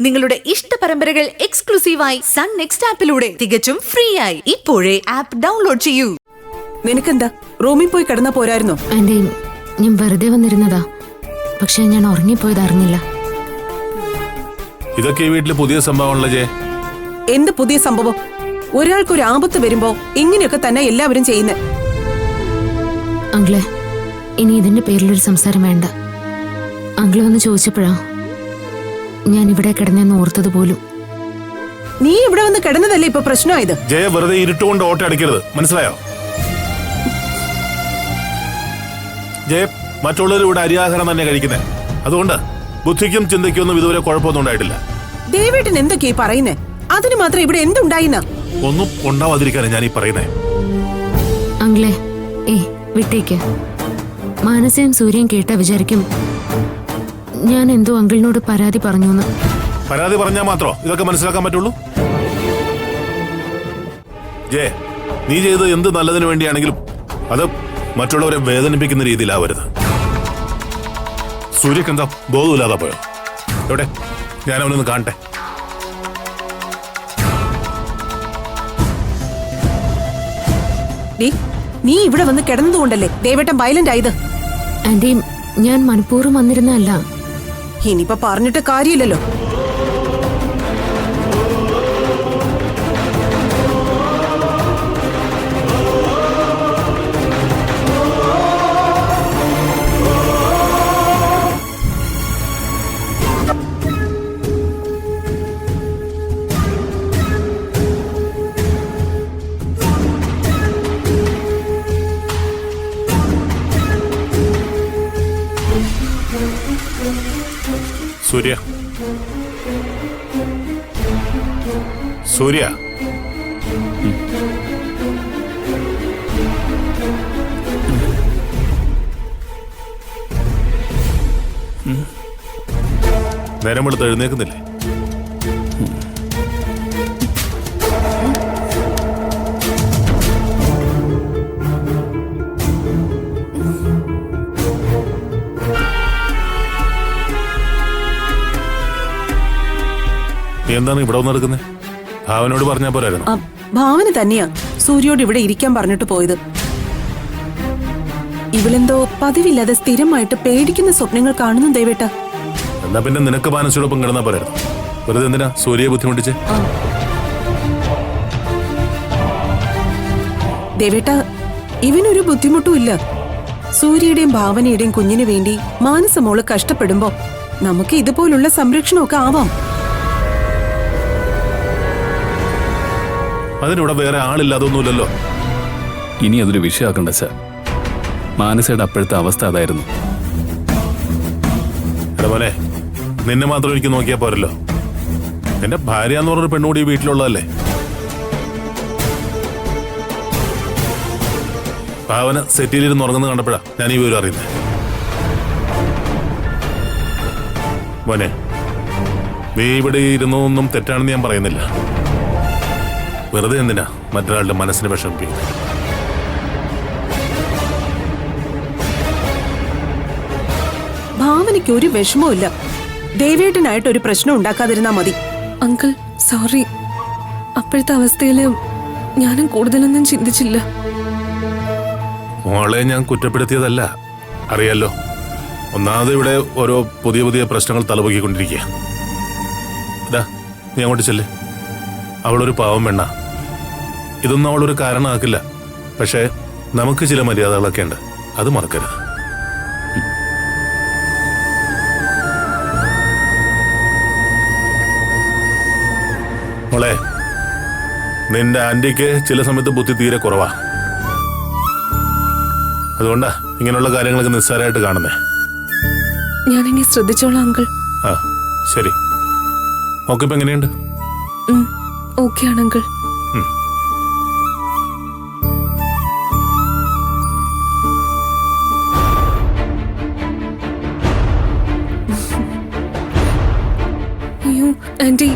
നിങ്ങളുടെ ഇഷ്ട പരമ്പരകൾ എക്സ്ക്ലൂസീവായി സൺ നെക്സ്റ്റ് ആപ്പിലൂടെ തികച്ചും ഫ്രീ ആയി. ഇപ്പോഴേ ആപ്പ് ഡൗൺലോഡ് ചെയ്യൂ. നിനക്കെന്താ റൂമിൽ പോയി കിടന്നാ പോരായിരുന്നോ? ആന്റി, ഞാൻ വെറുതെ വന്നിരുന്നതാ. പക്ഷെ ഞാൻ ഉറങ്ങിപ്പോയത് അറിഞ്ഞില്ല. ഇതൊക്കെ ഈ വീട്ടിലെ പുതിയ സംഭവമാണല്ലോ ജയ. എന്ത് പുതിയ സംഭവം? ഒരാൾക്കൊരു ആപത്ത് വരുമ്പോ ഇങ്ങനെയൊക്കെ തന്നെ എല്ലാവരും ചെയ്യുന്നത്. അങ്കിളെ, ഇനി ഇതിന്റെ പേരിലൊരു സംസാരം വേണ്ട. അങ്കിളെ വന്ന് ചോദിച്ചപ്പോഴാ ഞാൻ ഇവിടെ കിടന്നെന്ന് ഓർത്തത് പോലും. നീ ഇവിടെ വന്ന് കിടന്നതല്ലേ ഇപ്പൊ പ്രശ്നമായത്? ജയ, വെറുതെ ഇരുട്ടുകൊണ്ട് ഓട്ട അടിക്കരുത്, മനസ്സിലായോ? ജയ, മറ്റുള്ളവർ ഇവിടെ അരിയാഹാരം തന്നെ കഴിക്കുന്നേ. അതുകൊണ്ട് ബുദ്ധിക്കും ചിന്തയ്ക്കും ഒന്നും ഇതുവരെ കുഴപ്പമൊന്നും ഉണ്ടായിട്ടില്ല. ദേവേട്ടൻ എന്തൊക്കെയാ പറയുന്നേ? അതിന് മാത്രം ഇവിടെ എന്തുണ്ടായിന്ന? ഒന്നും ഉണ്ടാവാതിരിക്കാനാണ് ഞാൻ ഈ പറയുന്നേ. അങ്കിളെ, വിട്ടേക്ക്. മാനസയും സൂര്യയും കേട്ടാ വിചാരിക്കും ഞാൻ എന്തോ അങ്കിളിനോട് പരാതി പറഞ്ഞു. പരാതി പറഞ്ഞാൽ മാത്രമോ ഇതൊക്കെ മനസ്സിലാക്കാൻ പറ്റുള്ളൂ? ജയ, നീ ചെയ്തത് എന്ത് നല്ലതിന് വേണ്ടിയാണെങ്കിലും അത് മറ്റുള്ളവരെ വേദനിപ്പിക്കുന്ന രീതിയിലാവരുത്. സൂര്യക്കെന്താ ബോധമില്ലാതെ പോയോ? എവിടെ? ഞാൻ അവനൊന്ന് കാണട്ടെ. നീ ഇവിടെ വന്ന് കിടന്നതുകൊണ്ടല്ലേ ദേവേട്ടൻ വയലന്റ് ആയത്? ആന്റി, ഞാൻ മനഃപൂർവ്വം വന്നിരുന്നല്ല. ഇനിയിപ്പോ പറഞ്ഞിട്ട് കാര്യമില്ലല്ലോ. സൂര്യ, സൂര്യ, നേരം വെളുത്ത് എഴുന്നേക്കുന്നില്ലേ? എന്താണ് ഇവിടെ വന്ന് നടക്കുന്നത്? ഭാവനോട് പറഞ്ഞാ പോരായിരുന്നു? ഭാവന തന്നെയാ സൂര്യോട് ഇവിടെ ഇരിക്കാൻ പറഞ്ഞിട്ട് പോയത്. ഇവളെന്തോ പതിവില്ലാതെ സ്ഥിരമായിട്ട് പേടിക്കുന്ന സ്വപ്നങ്ങൾ കാണുന്നു ദേവേട്ട. എന്നാ പിന്നെ നിനക്ക് മാനസിയോടൊപ്പം കിടന്നാ പോരായിരുന്നു? വെറുതെ എന്തിനാ സൂര്യയെ ബുദ്ധിമുട്ടിച്ച്? ദേവേട്ട, ഇവനൊരു ബുദ്ധിമുട്ടും ഇല്ല. സൂര്യയുടെയും ഭാവനയുടെയും കുഞ്ഞിനു വേണ്ടി മാനസമോള് കഷ്ടപ്പെടുമ്പോ നമുക്ക് ഇതുപോലുള്ള സംരക്ഷണമൊക്കെ ആവാം. അതിനിവിടെ വേറെ ആളില്ലാതൊന്നുമില്ലല്ലോ. ഇനി അതൊരു വിഷയമാക്കണ്ട സാർ. മാനസയുടെ അപ്പോഴത്തെ അവസ്ഥ അതായിരുന്നു. പോലെ നിന്നെ മാത്രം എനിക്ക് നോക്കിയാൽ പോരല്ലോ. എന്റെ ഭാര്യ എന്ന് പറഞ്ഞൊരു പെണ്ണുകൂടി ഈ വീട്ടിലുള്ളതല്ലേ. ഭാവന സെറ്റിലിരുന്ന് ഉറങ്ങുന്നത് കണ്ടപ്പോഴാ ഞാൻ ഈ വിവരം അറിയുന്നത്. മോനെ, നീ ഇവിടെ ഇരുന്നൊന്നും തെറ്റാണെന്ന് ഞാൻ പറയുന്നില്ല. വെറുതെ എന്തിനാ മറ്റൊരാളുടെ മനസ്സിനെ വിഷമിപ്പിക്കുന്നത്? ഭാവനയ്ക്ക് ഒരു വിഷമവും ഇല്ല. ദേവേട്ടനായിട്ട് ഒരു പ്രശ്നം ഉണ്ടാക്കാതിരുന്നാ മതി. Uncle, sorry. അപ്പോഴത്തെ അവസ്ഥയില് ഞാനും കൂടുതലൊന്നും ചിന്തിച്ചില്ല. മോളെ ഞാൻ കുറ്റപ്പെടുത്തിയതല്ല, അറിയാലോ. ഒന്നാമത് ഇവിടെ ഓരോ പുതിയ പുതിയ പ്രശ്നങ്ങൾ തലപൊക്കിക്കൊണ്ടിരിക്കുക. നീ അങ്ങോട്ട് ചെല്ല്. അവളൊരു പാവം പെണ്ണ. ഇതൊന്നും അവളൊരു കാരണമാക്കില്ല. പക്ഷേ നമുക്ക് ചില മര്യാദകളൊക്കെ ഉണ്ട്, അത് മറക്കരുത്. മോളെ, നിന്റെ ആന്റിക്ക് ചില സമയത്ത് ബുദ്ധി തീരെ കുറവാ. അതുകൊണ്ടാ ഇങ്ങനെയുള്ള കാര്യങ്ങളൊക്കെ നിസ്സാരമായിട്ട് കാണുന്നേ. ഞാനിനി ശ്രദ്ധിച്ചോളാം അങ്കിൾ. ആ, ശരി. ഓക്കെ, ഇപ്പൊ എങ്ങനെയുണ്ട്? ഓക്കെ ആണ് അങ്കിൾ. അയ്യോ ആന്റി,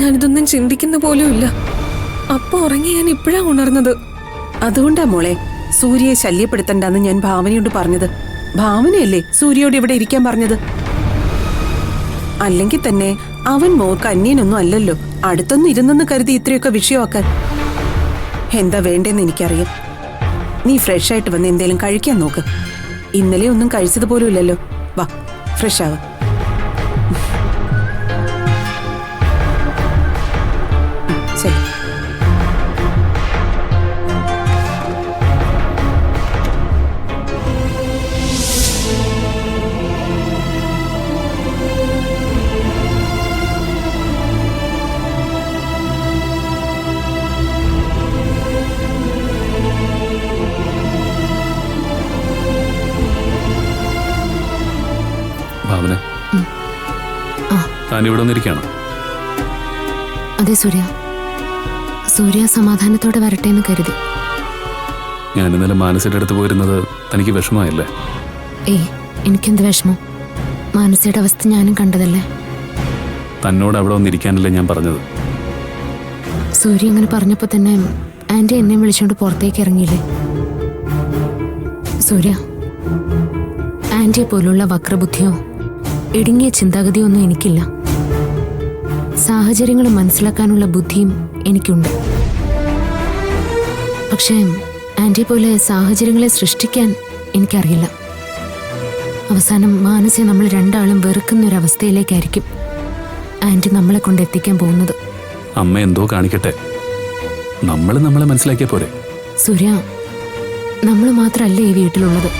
ഞാനിതൊന്നും ചിന്തിക്കുന്ന പോലും ഇല്ല. അപ്പൊ ഉറങ്ങി ഞാൻ ഇപ്പോഴാ ഉണർന്നത്. അതുകൊണ്ടാ മോളെ സൂര്യയെ ശല്യപ്പെടുത്തണ്ടെന്ന് ഞാൻ ഭാവനയോട് പറഞ്ഞത്. ഭാവനയല്ലേ സൂര്യയോട് ഇവിടെ ഇരിക്കാൻ പറഞ്ഞത്? അല്ലെങ്കിൽ തന്നെ അവൻ മോക്ക് അന്യനൊന്നും അല്ലല്ലോ. അടുത്തൊന്നും ഇരുന്നെന്ന് കരുതി ഇത്രയൊക്കെ വിഷയമാക്കാൻ. എന്താ വേണ്ടെന്ന് എനിക്കറിയാം. നീ ഫ്രഷ് ആയിട്ട് വന്ന് എന്തേലും കഴിക്കാൻ നോക്ക്. ഇന്നലെ ഒന്നും കഴിച്ചതുപോലും ഇല്ലല്ലോ. വാ, ഫ്രഷ് ആവാ. ശരി. ഭാവന, താൻ ഇവിടെ വന്നിരിക്കുകയാണോ? അതെ സൂര്യ. സൂര്യ സമാധാനത്തോടെ വരട്ടെ എന്ന് കരുതി. ഞാൻ ഇന്നലെ മാനസയുടെ അടുത്ത് പോയിരുന്നത് തനിക്ക് വിഷമമായില്ലേ? ഏയ്, എനിക്കെന്ത് വിഷമം. മാനസയുടെ അവസ്ഥ ഞാനും കണ്ടതല്ലേ. തന്നോട് അവിടെ വന്നിരിക്കാനല്ലേ ഞാൻ പറഞ്ഞത്. സൂര്യ അങ്ങനെ പറഞ്ഞപ്പോൾ തന്നെ ആൻറ്റി എന്നെ വിളിച്ചുകൊണ്ട് പുറത്തേക്ക് ഇറങ്ങിയില്ലേ. സൂര്യ, ആൻറ്റിയെ പോലുള്ള വക്രബുദ്ധിയോ ഇടുങ്ങിയ ചിന്താഗതിയോ ഒന്നും എനിക്കില്ല. സാഹചര്യങ്ങൾ മനസ്സിലാക്കാനുള്ള ബുദ്ധിയും എനിക്കുണ്ട്. പക്ഷേ ആൻറ്റി പോലെ സാഹചര്യങ്ങളെ സൃഷ്ടിക്കാൻ എനിക്കറിയില്ല. അവസാനം മാനസെ നമ്മൾ രണ്ടാളും വെറുക്കുന്ന ഒരവസ്ഥയിലേക്കായിരിക്കും ആൻറ്റി നമ്മളെ കൊണ്ട് എത്തിക്കാൻ പോകുന്നത്. അമ്മ എന്തോ കാണിക്കട്ടെ, നമ്മളെ മനസ്സിലാക്കിയ പോരെ. സൂര്യ, നമ്മൾ മാത്രമല്ല ഈ വീട്ടിലുള്ളത്.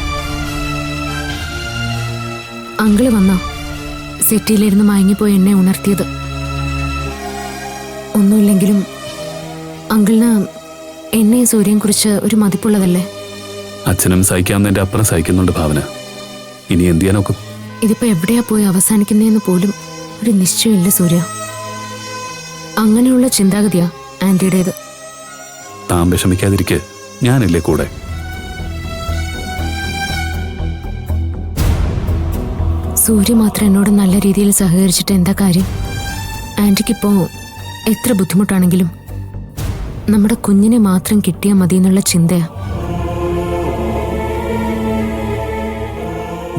അങ്കിള് വന്ന സെറ്റിയിലിരുന്ന് മയങ്ങിപ്പോയി എന്നെ ഉണർത്തിയത്. ഒന്നുമില്ലെങ്കിലും അങ്കിളിന് എന്നെയും സൂര്യനെ കുറിച്ച് ഒരു മതിപ്പുള്ളതല്ലേ. അച്ഛനും സഹിക്കാവുന്നതിന്റെ അപ്പുറം സഹിക്കുന്നുണ്ട് ഭാവന. ഇനി എന്ത് ചെയ്യാനൊക്കും? ഇതിപ്പോ എവിടെയാ പോയി അവസാനിക്കുന്നതെന്ന് പോലും ഒരു നിശ്ചയമില്ല സൂര്യ. അങ്ങനെയുള്ള ചിന്താഗതിയാ ആന്റിയുടേത്. താൻ വിഷമിക്കാതിരിക്കെ, ഞാനില്ലേ കൂടെ. സൂര്യ മാത്രം എന്നോട് നല്ല രീതിയിൽ സഹകരിച്ചിട്ട് എന്താ കാര്യം? ആന്റിക്കിപ്പോ എത്ര ബുദ്ധിമുട്ടാണെങ്കിലും നമ്മുടെ കുഞ്ഞിനെ മാത്രം കിട്ടിയാൽ മതി എന്നുള്ള ചിന്തയാ.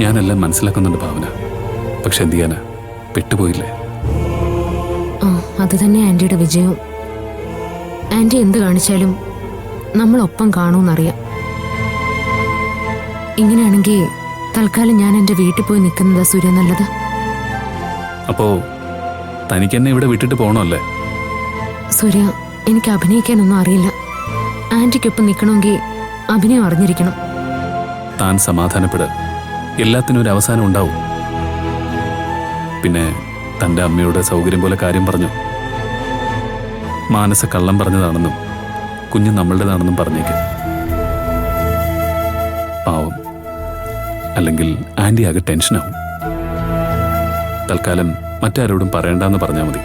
ഞാനെല്ലാം മനസ്സിലാക്കുന്നുണ്ട് ഭാവന. പക്ഷെ എന്ത് ചെയ്യാനാ, പെട്ടുപോയില്ലേ. ആ, അത് തന്നെ ആന്റിയുടെ വിജയവും. ആന്റി എന്ത് കാണിച്ചാലും നമ്മളൊപ്പം കാണുമെന്നറിയാം. ഇങ്ങനെയാണെങ്കിൽ തൽക്കാലം ഞാൻ എൻ്റെ വീട്ടിൽ പോയി നിൽക്കുന്നതാ സൂര്യ നല്ലത്. അപ്പോ തനിക്കെന്നെ ഇവിടെ വിട്ടിട്ട് പോകണമല്ലേ? സൂര്യ, എനിക്ക് അഭിനയിക്കാനൊന്നും അറിയില്ല. ആന്റിക്കൊപ്പം നിൽക്കണമെങ്കിൽ അഭിനയം അറിഞ്ഞിരിക്കണം. താൻ സമാധാനപ്പെട്, എല്ലാത്തിനും ഒരു അവസാനം ഉണ്ടാവും. പിന്നെ തൻ്റെ അമ്മയുടെ സൗകര്യം പോലെ കാര്യം പറഞ്ഞു. മാനസ കള്ളം പറഞ്ഞതാണെന്നും കുഞ്ഞ് നമ്മളുടേതാണെന്നും പറഞ്ഞേക്ക്. പാവം, അല്ലെങ്കിൽ ആൻറ്റി ആകെ ടെൻഷനാവും. തൽക്കാലം മറ്റാരോടും പറയണ്ടെന്ന് പറഞ്ഞാൽ മതി.